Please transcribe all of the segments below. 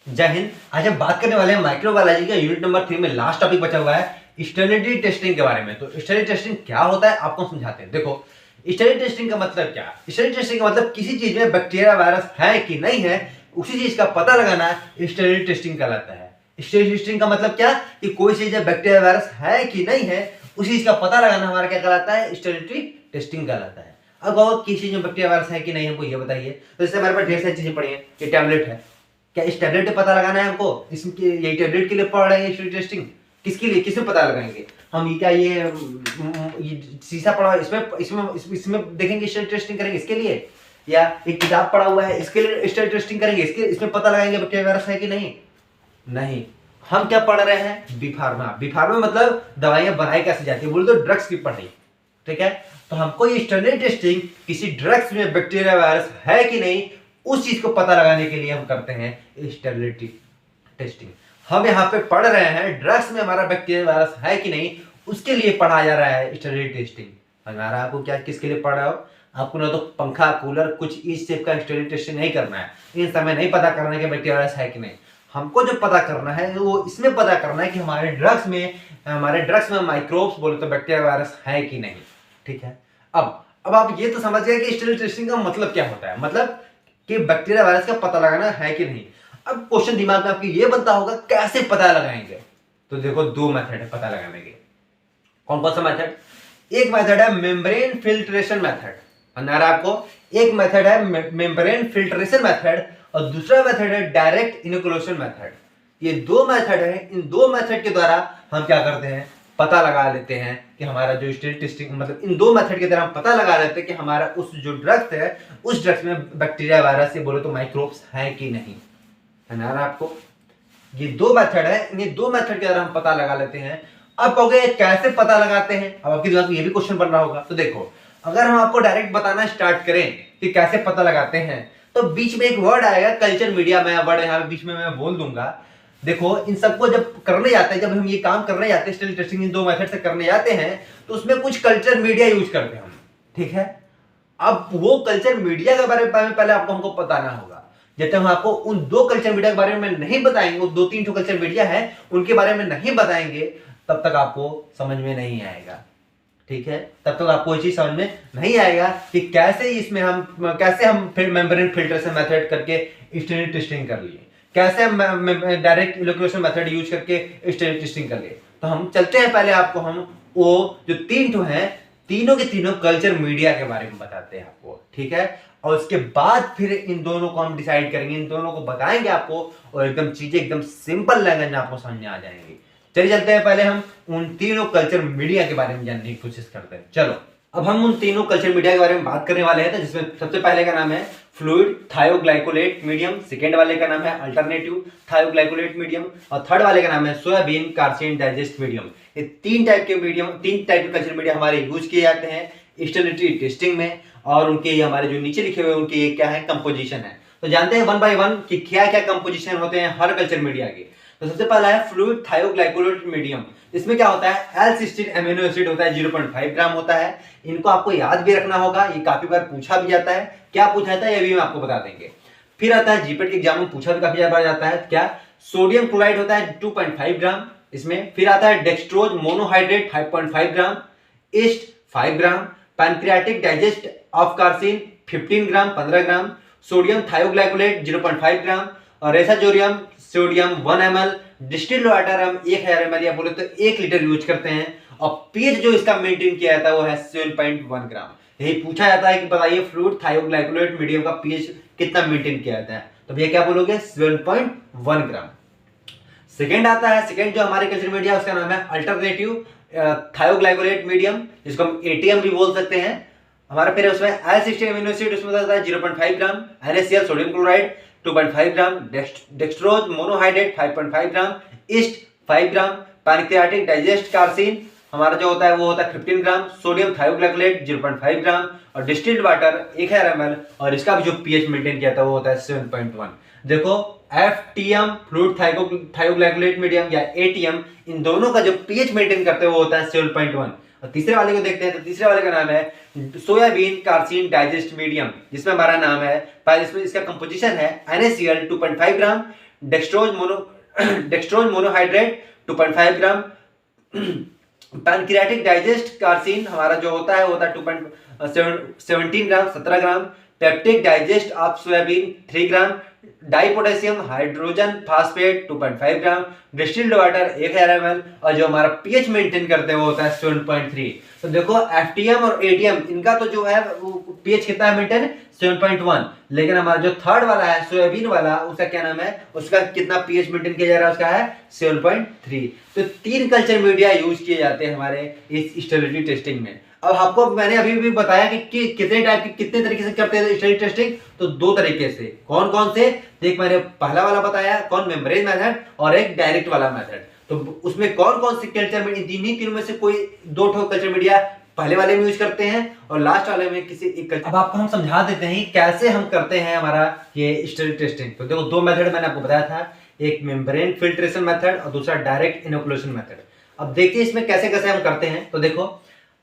जय हिंद। आज हम बात करने वाले हैं माइक्रोबायोलॉजी का यूनिट नंबर 3 में लास्ट टॉपिक बचा हुआ है स्टेरिलिटी टेस्टिंग के बारे में। तो स्टेरिलिटी टेस्टिंग क्या होता है आपको समझाते हैं। देखो, स्टेरिलिटी टेस्टिंग का मतलब क्या है। स्टेरिलिटी टेस्टिंग का मतलब किसी चीज में बैक्टीरिया वायरस है कि नहीं है, उसी चीज का पता लगाना स्टेरिलिटी टेस्टिंग कहलाता है। स्टेरिलिटी टेस्टिंग का मतलब क्या कि कोई चीज में बैक्टीरिया वायरस है कि नहीं है, उसी चीज का पता लगाना हमारा क्या कहलाता है, स्टेरिलिटी टेस्टिंग कहलाता है। अब और किसी चीज में बैक्टीरिया वायरस है कि नहीं हमको ये बताइए। तो जैसे हमारे पास ढेर सारी चीजें पड़ी हैं। ये टैबलेट है, क्या इस टैबलेट पे पता लगाना है हमको, इसके ये टैबलेट के लिए पढ़ रहे हैं स्टेरिलिटी टेस्टिंग, किसके लिए, किसमें पता लगाएंगे हम। ये क्या ये शीशा पड़ा इसमें इसमें इसमें देखेंगे स्टेरिलिटी टेस्टिंग करेंगे इसके लिए, या एक किताब पड़ा हुआ है इसके लिए स्टेरिलिटी टेस्टिंग करेंगे, इसके इसमें पता लगाएंगे बैक्टीरिया वायरस है कि नहीं। नहीं, हम क्या पढ़ रहे हैं, बी फार्मा। बी फार्मा मतलब दवाइयां बनाई कैसे जाती है, बोले तो ड्रग्स की पढ़ाई। ठीक है, तो हमको ये स्टेरिलिटी टेस्टिंग किसी ड्रग्स में बैक्टीरिया वायरस है कि नहीं, उस चीज को पता लगाने के लिए हम करते हैं स्टेरिलिटी टेस्टिंग। हम यहाँ पे पढ़ रहे हैं ड्रग्स में हमारा बैक्टीरिया वायरस है कि नहीं, उसके लिए पढ़ा जा रहा है स्टेरिलिटी टेस्टिंग। हमारा आपको क्या किसके लिए पढ़ रहे हो, आपको ना तो पंखा कूलर कुछ इस टाइप का स्टेरिलिटी टेस्टिंग नहीं करना है। इन समय नहीं पता करना है कि बैक्टीरिया वायरस है कि नहीं। हमको जो पता करना है वो इसमें पता करना है कि हमारे ड्रग्स में माइक्रोब्स बोले तो बैक्टीरिया वायरस है कि नहीं। ठीक है, अब आप ये तो समझ गए कि स्टेरिलिटी टेस्टिंग का मतलब क्या होता है, मतलब कि बैक्टीरिया वायरस का पता लगाना है कि नहीं। अब क्वेश्चन दिमाग में आपके ये बनता होगा कैसे पता लगाएंगे। तो देखो, दो मेथड है पता लगाने के। कौन कौन सा मेथड, एक मेथड है मेम्ब्रेन फिल्ट्रेशन मेथड, अंदर आपको एक मेथड है मेम्ब्रेन फिल्ट्रेशन मेथड, और दूसरा मेथड है डायरेक्ट इनोकुलेशन मेथड। ये दो मेथड है, इन दो मेथड के द्वारा हम क्या करते हैं, पता लगा लेते हैं कि हमारा जो स्टेरिलिटी टेस्टिंग, मतलब इन दो मेथड के द्वारा हम पता लगा लेते हैं कि हमारा उस जो ड्रग्स है उस ड्रग्स में बैक्टीरिया वायरस से बोले तो माइक्रोब्स है कि नहीं। है ना आपको, ये दो मेथड है, इन दो मेथड के द्वारा हम पता लगा लेते हैं। अब कहोगे कैसे पता लगाते हैं, अब आपके दिमाग में ये भी क्वेश्चन बन रहा होगा। तो देखो, अगर हम आपको डायरेक्ट बताना स्टार्ट करें कि कैसे पता लगाते हैं, तो बीच में एक वर्ड आएगा कल्चर मीडिया, मैं वर्ड यहाँ बीच में मैं बोल दूंगा। देखो, इन सबको जब करने जाते हैं, जब हम ये काम करने जाते हैं स्टेरिलिटी टेस्टिंग इन दो मेथड से करने जाते हैं, तो उसमें कुछ कल्चर मीडिया यूज करते हैं हम। ठीक है, अब वो कल्चर मीडिया के बारे में पहले आपको हमको बताना होगा। जब तक हम आपको उन दो कल्चर मीडिया के बारे में नहीं बताएंगे, वो दो तीन जो कल्चर मीडिया है उनके बारे में नहीं बताएंगे, तब तक आपको समझ में नहीं आएगा। ठीक है, तब तक आपको ये चीज समझ में नहीं आएगा कि कैसे हम मेम्ब्रेन फिल्ट्रेशन मेथड करके स्टेरिलिटी टेस्टिंग कर लिए, कैसे हम डायरेक्ट इनोकुलेशन मेथड यूज करके स्टेरिलिटी टेस्टिंग कर लिए। तो हम चलते हैं, पहले आपको हम वो जो तीन ठो हैं, तीनों के तीनों कल्चर मीडिया के बारे में बताते हैं आपको। ठीक है, और उसके बाद फिर इन दोनों को हम डिसाइड करेंगे, इन दोनों को बताएंगे आपको, और एकदम चीजें एकदम सिंपल लैंग्वेज में आपको समझ में आ जाएंगी। चलिए चलते हैं, पहले हम उन तीनों कल्चर मीडिया के बारे में जानने की कोशिश करते हैं। चलो, अब हम उन तीनों कल्चर मीडिया के बारे में बात करने वाले हैं। तो जिसमें सबसे पहले का नाम है फ्लूइड थायोग्लाइकोलेट मीडियम, सेकेंड वाले का नाम है अल्टरनेटिव थायोग्लाइकोलेट मीडियम, और थर्ड वाले का नाम है सोयाबीन कार्सिन डाइजेस्ट मीडियम। ये तीन टाइप के कल्चर मीडिया हमारे यूज किए जाते हैं स्टेरिलिटी टेस्टिंग में, और उनके ये हमारे जो नीचे लिखे हुए उनके ये क्या है, कंपोजिशन है। तो जानते हैं वन बाय वन कि क्या क्या कंपोजिशन होते हैं हर कल्चर मीडिया के। तो सबसे पहला है फ्लूइड थायोग्लाइकोलेट मीडियम। इसमें क्या होता है, L-सिस्टीन अमीनो एसिड होता है, 0.5 ग्राम होता है। इनको आपको याद भी रखना होगा, ये काफी बार पूछा भी जाता है। क्या पूछा जाता है ये भी हम आपको बता देंगे। फिर आता है जीपेट के एग्जाम में पूछा भी काफी बार जाता है, क्या सोडियम क्लोराइड होता है 2.5 ग्राम इसमें। फिर आता है dextrose monohydrate 5.5 gram, yeast 5 gram, pancreatic digest of casein 15 gram 15 gram, sodium thioglycolate 0.5 gram, और resazurin sodium 1 ml, distilled water हम 1000 ml या बोले तो 1 लीटर यूज करते हैं, और पीएच जो इसका मेंटेन किया जाता है वो है 7.1 ग्राम। यही पूछा जाता है कि बताइए फ्लूइड थायोग्लाइकोलेट मीडियम का पीएच कितना मेंटेन किया जाता है, तो भैया क्या बोलोगे, 7.1 ग्राम। सेकेंड आता है, सेकेंड जो हमारे कल्चर मीडिया उसका नाम है अल्टरनेटिव थायोग्लाइकोलेट मीडियम, जिसको हम एटीएम भी बोल सकते हैं। हमारा फिर उसमें L-सिस्टीन अमीनो एसिड उसमें होता है 0.5 ग्राम, NaCl sodium chloride 2.5 gram, dextrose monohydrate 5.5 gram, yeast 5 gram, pancreatic digest casein हमारा जो होता है वो होता है 15 ग्राम, सोडियम थायोग्लाइकोलेट 0.5 ग्राम, और डिस्टिल्ड वाटर 1000 ml, और इसका भी जो पीएच मेंटेन किया था वो होता है 7.1। देखो, FTM फ्लूइड थायोग्लाइकोलेट मीडियम या ATM, इन दोनों का जो पीएच मेंटेन करते हैं वो होता है 7.1। और तीसरे वाले को देखते हैं, तो तीसरे वाले का नाम है सोयाबीन कार्सिन डाइजेस्ट मीडियम, जिसमें हमारा नाम है, पहले इसमें इसका कंपोजिशन है NaCl 2.5 gram, dextrose monohydrate 2.5 gram, pancreatic digest casein हमारा जो होता है वो होता है 2.17 gram 17 gram, peptic digest of soybean 3 gram, di potassium hydrogen phosphate 2.5 gram, distilled water 1000 ml, और जो हमारा पीएच मेंटेन करते हैं वो होता है 7.3। तो देखो एफटीएम और एटीएम इनका तो जो है पीएच कितना है मेंटेन 7.1, लेकिन हमारा जो थर्ड वाला है सोयाबीन वाला उसका क्या नाम है, उसका कितना पीएच मेंटेन किया जा रहा है, उसका है 7.3। तो 3 कल्चर मीडिया यूज किए जाते हैं हमारे इस स्टेरिलिटी टेस्टिंग में। अब आपको मैंने अभी भी बताया कि कितने टाइप की कितने तरीके से करते हैं स्टेरिलिटी टेस्टिंग, तो 2 तरीके से। कौन कौन से, एक मैंने पहला वाला बताया कौन मेम्ब्रेन मेथड, और एक डायरेक्ट वाला मेथड। तो उसमें कौन कौन से कल्चर में तीनों में से कोई 2 कल्चर मीडिया पहले वाले में यूज करते हैं और लास्ट वाले में किसी एक कल्चर। अब आपको हम समझा देते हैं कैसे हम करते हैं हमारा ये स्टेरिलिटी टेस्टिंग। तो देखो 2 मेथड मैंने आपको बताया था, एक मेम्ब्रेन फिल्ट्रेशन मेथड और दूसरा डायरेक्ट इनोकुलेशन मेथड। अब देखिए इसमें कैसे कैसे हम करते हैं। तो देखो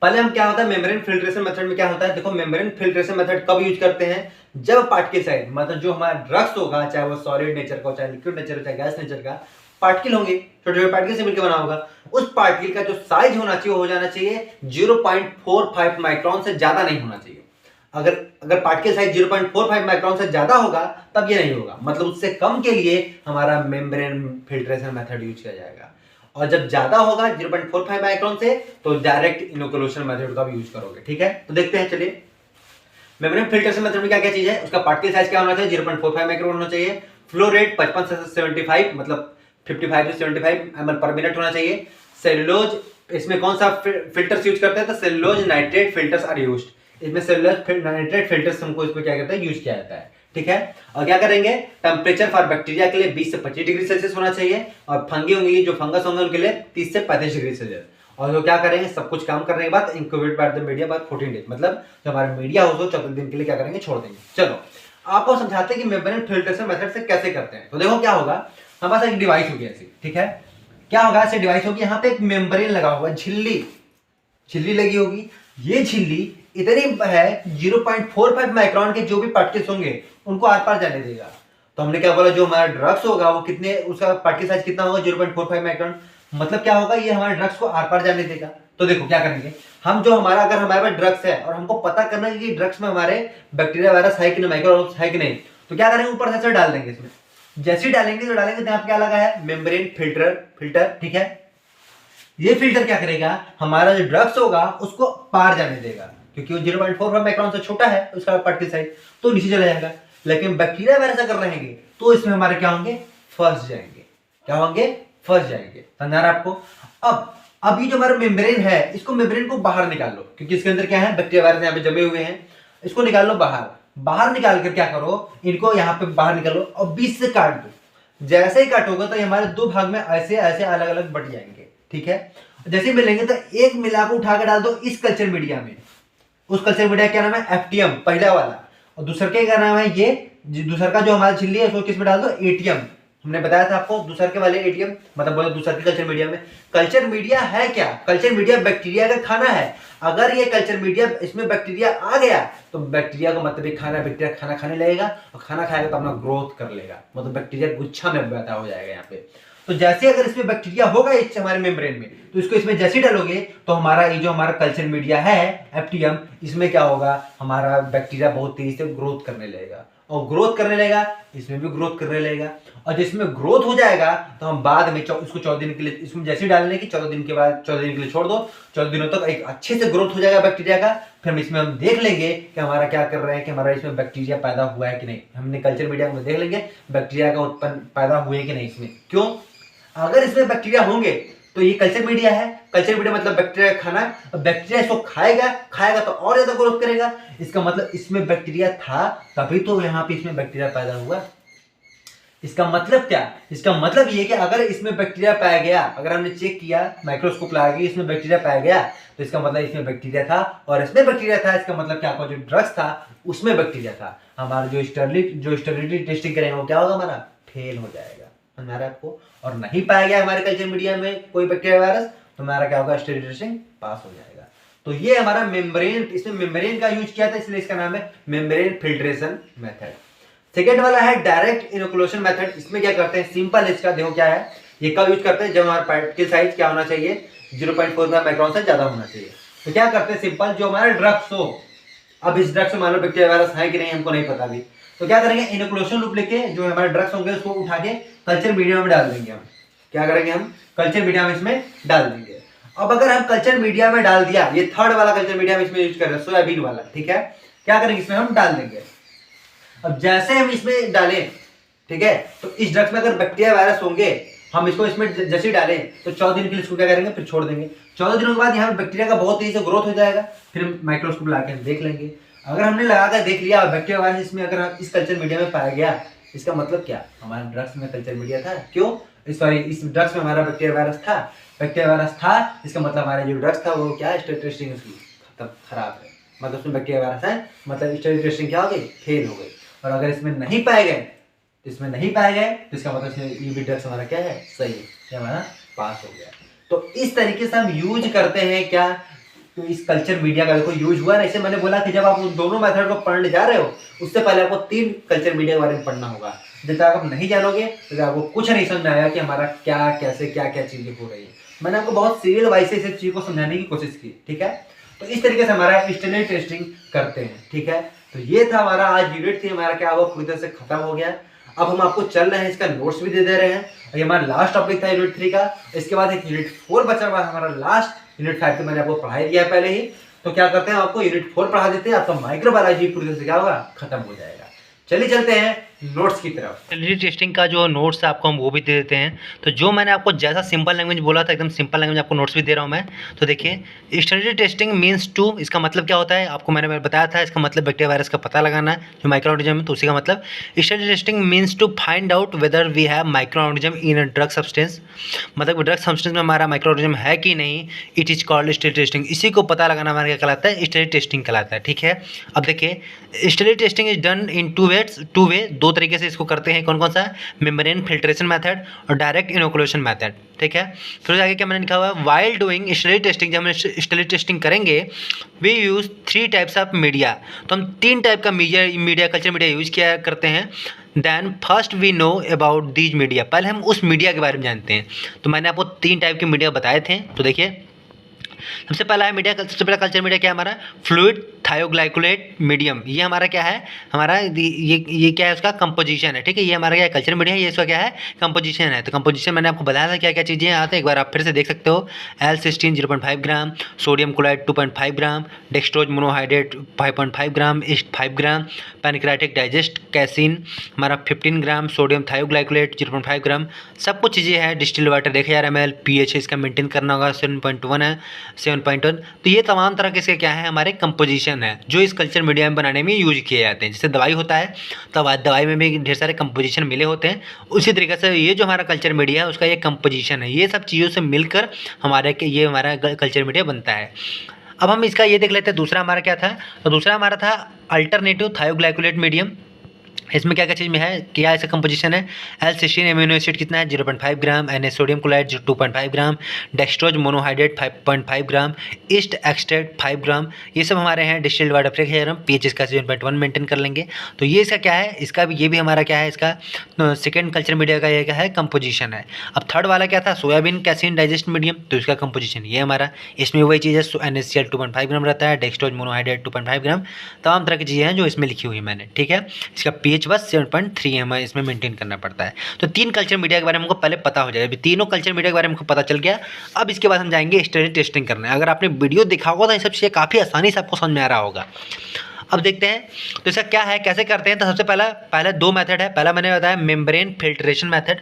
पहले हम क्या होता है मेम्ब्रेन फिल्ट्रेशन मेथड में क्या होता है, देखो मेम्ब्रेन फिल्ट्रेशन मेथड कब यूज करते हैं, जब पार्टिकल साइज मतलब जो हमारा ड्रग्स होगा, चाहे वो सॉलिड नेचर का हो, चाहे लिक्विड नेचर हो, चाहे गैस नेचर का, पार्टिकल होंगे, छोटे छोटे पार्टिकल से मिलकर बना होगा, उस पार्टिकल का जो साइज होना चाहिए वो हो जाना चाहिए 0.45 माइक्रोन से ज्यादा नहीं होना चाहिए। अगर पार्टिकल साइज 0.45 माइक्रोन से ज्यादा होगा तब ये नहीं होगा, मतलब उससे कम के लिए हमारा मेम्ब्रेन फिल्ट्रेशन मेथड यूज किया जाएगा। और जब ज्यादा होगा 0.45 माइक्रोन से तो डायरेक्ट इनोकुलेशन मेथड का भी यूज करोगे। ठीक है, तो देखते हैं चलिए मेम्ब्रेन फिल्ट्रेशन मेथड में क्या क्या चीज है। उसका पार्टिकल साइज क्या होना चाहिए 0.45 माइक्रोन होना चाहिए, फ्लो रेट 55 से 75 मतलब 55 से 75 ml पर मिनट होना चाहिए। सेलुलोज, इसमें कौन सा फिल्टर्स यूज करते हैं, तो cellulose nitrate filters are used. इसमें सेलुलोज नाइट्रेट फिल्टर्स हमको इसमें क्या कहते हैं यूज किया जाता है। ठीक है, और क्या करेंगे, टेम्परेचर फॉर बैक्टीरिया के लिए 20 से 25 डिग्री सेल्सियस होना चाहिए, और फंगी होंगी जो फंगस होंगे उनके लिए 30 से 35 डिग्री सेल्सियस। और जो क्या करेंगे, सब कुछ काम करने के बाद incubate by the media bye 14 days, मतलब जो हमारा मीडिया हो 14 दिन के लिए क्या करेंगे, छोड़ देंगे। चलो आपको समझाते हैं कि मेम्ब्रेन फिल्ट्रेशन मेथड से कैसे करते हैं। तो देखो क्या होगा, हमारे पास एक डिवाइस होगी ऐसी, ठीक है, क्या होगा, ऐसे डिवाइस होगी, यहाँ पे एक मेम्ब्रेन लगा होगा, झिल्ली लगी होगी। ये झिल्ली इतनी है 0.45 माइक्रोन के जो भी पार्टिकल्स होंगे उनको आर पार जाने देगा। तो हमने क्या बोला, जो हमारा ड्रग्स होगा वो कितने, उसका पार्टिकल साइज कितना होगा 0.45 माइक्रोन, मतलब क्या होगा, ये हमारे ड्रग्स को आर पार जाने देगा। तो देखो क्या करेंगे हम, जो हमारा अगर हमारे पास ड्रग्स है और हमको पता करना है कि ड्रग्स में हमारे बैक्टीरिया वायरस है कि नहीं, माइक्रोब्स है कि नहीं, तो क्या करेंगे, ऊपर से डाल देंगे इसमें। जैसे ही डालेंगे तो यहाँ पे क्या लगा है, मेम्ब्रेन फिल्टर। ठीक है, ये फिल्टर क्या करेगा, हमारा जो ड्रग्स होगा उसको पार जाने देगा, क्योंकि वो 0.45 माइक्रोन से छोटा है उसका पार्टिकल साइज, तो नीचे चला जाएगा। लेकिन बैक्टीरिया वायरस अगर रहेंगे तो इसमें हमारे क्या होंगे, फंस जाएंगे। क्या होंगे, फंस जाएंगे। समझा रहा आपको। अब ये जो हमारा मेम्ब्रेन है, इसको मेम्ब्रेन को बाहर निकाल लो, क्योंकि इसके अंदर क्या है, बैक्टीरिया वायरस यहाँ पे जमे हुए हैं, इसको निकाल लो बाहर निकाल कर क्या करो, इनको यहाँ पे बाहर निकालो और बीच से काट दो। जैसे ही काटोगे तो ये हमारे 2 भाग में ऐसे ऐसे अलग अलग बट जाएंगे। ठीक है, जैसे मिलेंगे तो एक मिला को उठा के डाल दो इस कल्चर मीडिया में। उस कल्चर मीडिया क्या नाम है, एफटीएम पहला वाला, और दूसर के क्या नाम है, ये दूसर का जो हमारा झिल्ली है उसको किसमें डाल दो, एटीएम। हमने बताया था आपको दूसर के वाले एटीएम, मतलब बोलो दूसर के कल्चर मीडिया में। कल्चर मीडिया है क्या, कल्चर मीडिया बैक्टीरिया का खाना है। अगर ये कल्चर मीडिया इसमें बैक्टीरिया आ गया तो बैक्टीरिया को मतलब बैक्टीरिया खाना खाने लगेगा, और खाना खाएगा तो अपना ग्रोथ कर लेगा, मतलब बैक्टीरिया गुच्छा में पैदा हो जाएगा यहाँ पे। तो जैसे अगर इसमें बैक्टीरिया होगा इस हमारे मेम्ब्रेन में, तो इसको इसमें जैसे डालोगे तो हमारा ये जो हमारा कल्चर मीडिया है एफटीएम, इसमें क्या होगा, हमारा बैक्टीरिया बहुत तेजी से ग्रोथ करने लगेगा, और ग्रोथ करने लगेगा, इसमें भी ग्रोथ करने लगेगा। और जिसमें ग्रोथ हो जाएगा तो हम बाद में इसको 14 दिन के लिए, इसमें जैसे डालने की 14 दिन के बाद 14 दिन के लिए छोड़ दो, 14 दिनों तक एक अच्छे से ग्रोथ हो जाएगा बैक्टीरिया का। फिर हम इसमें देख लेंगे कि हमारा क्या कर रहे हैं, कि हमारा इसमें बैक्टीरिया पैदा हुआ है कि नहीं। हमने कल्चर मीडिया में देख लेंगे बैक्टीरिया का उत्पन्न पैदा हुए कि नहीं इसमें। क्यों, अगर इसमें बैक्टीरिया होंगे तो ये कल्चर मीडिया है, कल्चर मीडिया मतलब बैक्टीरिया खाना, बैक्टीरिया इसको खाएगा तो और ज्यादा ग्रोथ करेगा। इसका मतलब इसमें बैक्टीरिया था तभी तो यहाँ पे इसमें बैक्टीरिया पैदा हुआ। इसका मतलब क्या, इसका मतलब ये कि अगर इसमें बैक्टीरिया पाया गया, अगर हमने चेक किया माइक्रोस्कोप लगा के इसमें बैक्टीरिया पाया गया, तो इसका मतलब इसमें बैक्टीरिया था, और इसमें बैक्टीरिया था, इसका मतलब क्या, जो ड्रग्स था उसमें बैक्टीरिया था। हमारा जो स्टेरिलिटी टेस्टिंग करेंगे वो क्या होगा, हमारा फेल हो जाएगा। हमारा आपको, और नहीं पाया गया हमारे कल्चर मीडिया में कोई बैक्टीरिया वायरस, तो हमारा क्या होगा, स्टेरिलिटी टेस्टिंग पास हो जाएगा। तो ये हमारा मेम्ब्रेन, इसमें मेम्ब्रेन का यूज किया था, इसलिए इसका नाम है मेम्ब्रेन फिल्ट्रेशन मेथड। सेकेंड वाला है डायरेक्ट इनोकुलेशन मेथड। इसमें क्या करते हैं, सिंपल इसका देखो क्या है, ये कब यूज करते हैं, जब हमारा पार्टिकल साइज क्या होना चाहिए, 0.45 माइक्रोन से ज्यादा होना चाहिए। तो क्या करते हैं सिंपल, जो हमारे ड्रग्स हो, अब इस ड्रग्स में मान लो बैक्टीरिया वायरस है कि नहीं हमको नहीं पता अभी, तो क्या करेंगे, इनोकुलेशन लूप लेके जो हमारे ड्रग्स होंगे उसको उठा के कल्चर मीडिया में डाल देंगे। हम क्या करेंगे, हम कल्चर मीडिया में इसमें डाल देंगे। अब अगर हम कल्चर मीडिया में डाल दिया, ये थर्ड वाला कल्चर मीडिया में इसमें यूज कर रहे हैं, सोयाबीन वाला, ठीक है, क्या करेंगे इसमें हम डाल देंगे। अब जैसे हम इसमें डालें, ठीक है, तो इस ड्रग्स में अगर बैक्टीरिया वायरस होंगे, हम इसको इसमें जैसे ही डालें तो 14 दिन के लिए इसको क्या करेंगे, फिर छोड़ देंगे। 14 दिनों के बाद यहाँ बैक्टीरिया का बहुत तेजी से ग्रोथ हो जाएगा, फिर हम माइक्रोस्कोप लगा के देख लेंगे। अगर हमने लगा कर देख लिया बैक्टीरिया वायरस इसमें अगर इस कल्चर मीडिया में पाया गया, इसका मतलब क्या, हमारे ड्रग्स में कल्चर मीडिया था, क्यों, सॉरी इस ड्रग्स में हमारा बैक्टीरिया वायरस था, बैक्टीरिया वायरस था, इसका मतलब हमारा जो ड्रग्स था वो क्या है, स्टडी टेस्टिंग उसकी खराब है, मतलब उसमें बैक्टीरिया वायरस है, मतलब स्टडी टेस्टिंग क्या हो गई, फेल हो गई। और अगर इसमें नहीं पाए गए, तो इसमें नहीं पाए गए तो इसका मतलब ये भी ड्रग्स हमारा क्या है, सही है, ये हमारा पास हो गया। तो इस तरीके से हम यूज करते हैं क्या, तो इस कल्चर मीडिया का देखो यूज हुआ ना। इसे मैंने बोला कि जब आप उन दोनों मेथड को पढ़ने जा रहे हो, उससे पहले आपको 3 कल्चर मीडिया के बारे में पढ़ना होगा। जब तक आप नहीं जानोगे तो आपको कुछ नहीं समझ में आएगा कि हमारा क्या कैसे क्या क्या चीजें हो रही है। मैंने आपको बहुत सीरियल वाइज से इस चीज को समझाने की कोशिश की, ठीक है। तो इस तरीके से हमारा स्टैंडर्ड टेस्टिंग करते हैं, ठीक है। तो ये था हमारा आज यूनिट 3 हमारा क्या हुआ, पूरी तरह से खत्म हो गया। अब हम आपको चल रहे हैं, इसका नोट्स भी दे रहे हैं। ये हमारा लास्ट टॉपिक था यूनिट 3 का। इसके बाद एक यूनिट 4 बचा हुआ है हमारा लास्ट। यूनिट 5 तो मैंने आपको पढ़ाई दिया है पहले ही, तो क्या करते हैं, आपको यूनिट 4 पढ़ा देते हैं, आपका माइक्रोबायोलॉजी पूरी तरह से क्या होगा, खत्म हो जाएगा। चलिए चलते हैं नोट्स की तरफ। स्टैंडर्ड टेस्टिंग का जो नोट्स है आपको हम वो भी दे देते हैं। तो जो मैंने आपको जैसा सिंपल लैंग्वेज बोला था, एकदम सिंपल लैंग्वेज आपको नोट्स भी दे रहा हूँ मैं। तो देखिए, स्टैंडर्ड टेस्टिंग मीन्स टू, इसका मतलब क्या होता है आपको मैंने बताया था। इसका मतलब बैक्टीरिया वायरस का पता लगाना है जो माइक्रो ऑर्गेनिज्म है, तो उसी का मतलब standard testing means to find out whether we have micro organism in a drug substance, मतलब ड्रग सब्सटेंस में हमारा माइक्रो ऑर्गेनिज्म है कि नहीं। It is called standard testing. इसी को पता लगाना हमारा क्या कहलाता है, स्टैंडर्ड टेस्टिंग कहलाता है, ठीक है। अब देखिए, standard testing is done in two way, दो तरीके से इसको करते हैं। कौन कौन सा है, मेम्ब्रेन फिल्ट्रेशन मेथड और डायरेक्ट इनोकुलेशन मेथड, ठीक है। फिर आगे क्या मैंने लिखा हुआ है, वाइल डूइंग स्टैंडर्ड टेस्टिंग, जब हम स्टैंडर्ड टेस्टिंग करेंगे, we use 3 types of media. तो हम 3 टाइप का मीडिया कल्चर मीडिया यूज किया करते हैं। Then first we know about these media, पहले हम उस मीडिया के बारे में जानते हैं। तो मैंने आपको 3 टाइप के मीडिया बताए थे। तो देखिए, सबसे पहला है मीडिया, सबसे पहला कल्चर मीडिया क्या है हमारा, फ्लूइड थायोग्लाइकोलेट मीडियम। ये हमारा क्या है, हमारा ये क्या है, उसका कंपोजिशन है, ठीक है। ये हमारा क्या है, कल्चर मीडिया है, ये इसका क्या है, कंपोजिशन है। तो कंपोजिशन मैंने आपको बताया था क्या क्या चीज़ें आते हैं, एक बार आप फिर से देख सकते हो। L-cysteine 0.5 ग्राम, sodium chloride 2.5 gram, dextrose monohydrate 5.5 gram, yeast 5 ग्राम, पैनक्रेटिक डाइजेस्ट कैसिन हमारा 15 ग्राम, सोडियम थायोग्लाइकोलेट 0.5 ग्राम। सब कुछ चीज़ें हैं। डिस्टिल वाटर 1000 ml, pH इसका मेंटेन करना होगा 7.1 है, 7.1। तो ये तमाम तरह के इसके क्या है, हमारे कंपोजिशन है जो इस कल्चर मीडिया में बनाने में यूज किए जाते हैं। जैसे दवाई होता है तो दवाई में भी ढेर सारे कंपोजिशन मिले होते हैं, उसी तरीके से ये जो हमारा कल्चर मीडिया है उसका ये कंपोजिशन है। ये सब चीज़ों से मिलकर ये हमारा कल्चर मीडिया बनता है। अब हम इसका ये देख लेते हैं दूसरा हमारा क्या था। तो दूसरा हमारा था अल्टरनेटिव थायोग्लाइकोलेट मीडियम। इसमें क्या क्या चीज़ में है, क्या ऐसा कंपोजिशन है, L-cysteine एमिनो एसिड कितना है 0.5 ग्राम, Na sodium chloride 2.5 gram, dextrose monohydrate 5.5 gram, east extract 5 ग्राम। ये सब हमारे हैं। डिस्टिल्ड वाटर फ्रेश है, हम pH इसका 7.1 मेंटेन कर लेंगे। तो ये इसका क्या है, इसका भी ये भी हमारा क्या है, इसका सेकेंड कल्चर मीडिया का ये क्या है, कंपोजिशन है। अब थर्ड वाला क्या था, सोयाबीन कैसिन डाइजेस्ट मीडियम, तो इसका कंपोजिशन ये हमारा, इसमें वही चीज़ है, NaCl 2.5 ग्राम रहता है, डेक्सट्रोज मोनोहाइड्रेट 2.5 ग्राम, तमाम तरह की चीज़ें हैं जो इसमें लिखी हुई मैंने, ठीक है। इसका pH बस 7.3 हमें इसमें मेंटेन करना पड़ता है। तो 3 कल्चर मीडिया के बारे में हमको पहले पता हो जाएगा। अभी तीनों कल्चर मीडिया के बारे में हमको पता चल गया। अब इसके बाद हम जाएंगे स्टैंडर्ड टेस्टिंग करने। अगर आपने वीडियो देखा होगा तो ये सब चीज़ें काफ़ी आसानी से आपको समझ में आ रहा होगा। अब देखते हैं तो इसका क्या है, कैसे करते हैं। तो सबसे पहले 2 मेथड है। पहला मैंने बताया मेम्ब्रेन फिल्ट्रेशन मेथड।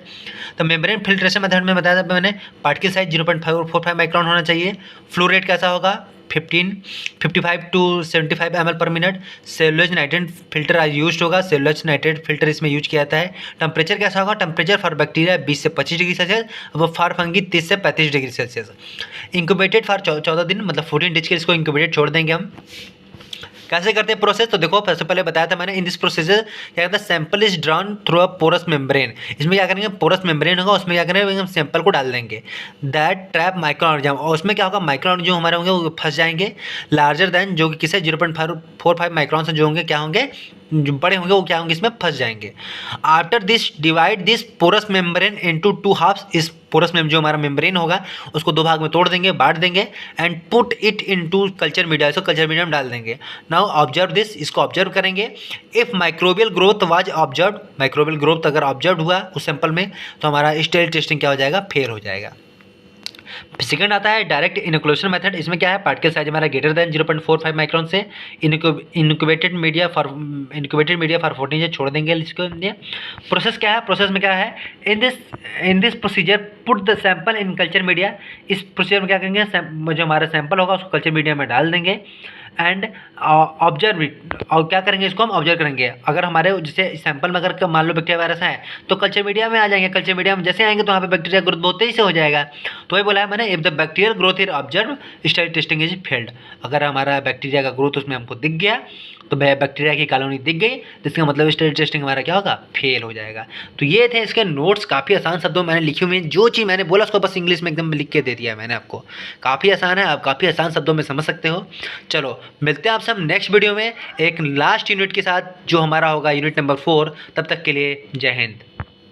तो मेम्ब्रेन फिल्ट्रेशन मेथड में बताया था मैंने, पार्टिकल साइज 0.45 माइक्रोन होना चाहिए। फ्लो रेट कैसा होगा, 55 to 75 ml पर minute. Cellulose nitrate filter use होगा, सेलुलोज नाइट्रेट फिल्टर इसमें यूज किया जाता है। टेम्परेचर कैसा होगा, टेम्परेचर फॉर बैक्टीरिया 20 से 25 डिग्री सेल्सियस, वो फॉर फंगी 30 से 35 डिग्री सेल्सियस। इंक्यूबेटेड फॉर 14 दिन, मतलब 14 डेज के इसको इंक्यूबेटेड छोड़ देंगे हम। कैसे करते हैं प्रोसेस, तो देखो सबसे पहले बताया था मैंने, इन दिस प्रोसेस क्या कहता है, sample is drawn through a porous membrane. इसमें क्या करेंगे, पोरस मेम्ब्रेन होगा, उसमें क्या करेंगे, हम सैंपल को डाल देंगे। दैट ट्रैप माइक्रो ऑर्गेनिज्म, और उसमें क्या होगा, माइक्रो ऑर्गेनिज्म जो हमारे होंगे वो फंस जाएंगे। लार्जर देन, जो कि किसे 0.45 माइक्रॉन से जो होंगे क्या होंगे, जो बड़े होंगे वो क्या होंगे, इसमें फंस जाएंगे। After this divide this porous membrane into two halves, इस पोरस में जो हमारा मेम्ब्रेन होगा उसको दो भाग में तोड़ देंगे, बांट देंगे, and put it into culture media, इसको कल्चर मीडिया में डाल देंगे। नाउ ऑब्जर्व दिस, इसको ऑब्जर्व करेंगे। If microbial growth was observe, microbial growth अगर ऑब्जर्व हुआ उस सैंपल में तो हमारा स्टेरिक टेस्टिंग क्या हो जाएगा, फेल हो जाएगा। सेकंड आता है डायरेक्ट इनोकुलेशन मेथड। इसमें क्या है, पार्टिकल साइज हमारा ग्रेटर देन 0.45 माइक्रोन से इनक्यूबेटेड मीडिया फॉर 14 डेज छोड़ देंगे इसको। प्रोसेस क्या है, प्रोसेस में क्या है, in this procedure put the sample in culture media, इस प्रोसीजर में क्या करेंगे, जो हमारा सैंपल होगा उसको कल्चर मीडिया में डाल देंगे एंड ऑब्जर्व इट, और क्या करेंगे, इसको हम ऑब्जर्व करेंगे। अगर हमारे जैसे सैंपल में अगर मान लो बैक्टीरिया वायरस है तो कल्चर मीडिया में आ जाएंगे, कल्चर मीडिया में जैसे आएंगे तो वहाँ पे बैक्टीरिया ग्रोथ बहुत तेजी से हो जाएगा। तो वही बोला है मैंने, if the bacterial growth is observe steric testing is failed, अगर हमारा बैक्टीरिया का ग्रोथ उसमें हमको दिख गया तो बैक्टीरिया की कॉलोनी दिख गई तो इसका मतलब स्टेरिक टेस्टिंग हमारा क्या होगा, फेल हो जाएगा। तो ये थे इसके नोट्स, काफ़ी आसान शब्दों में मैंने लिखी हुई है, जो चीज़ मैंने बोला उसको बस इंग्लिश में एकदम लिख के दे दिया है मैंने आपको। काफ़ी आसान है, आप काफ़ी आसान शब्दों में समझ सकते हो। चलो मिलते हैं आपसे हम नेक्स्ट वीडियो में एक लास्ट यूनिट के साथ जो हमारा होगा यूनिट नंबर 4। तब तक के लिए जय हिंद।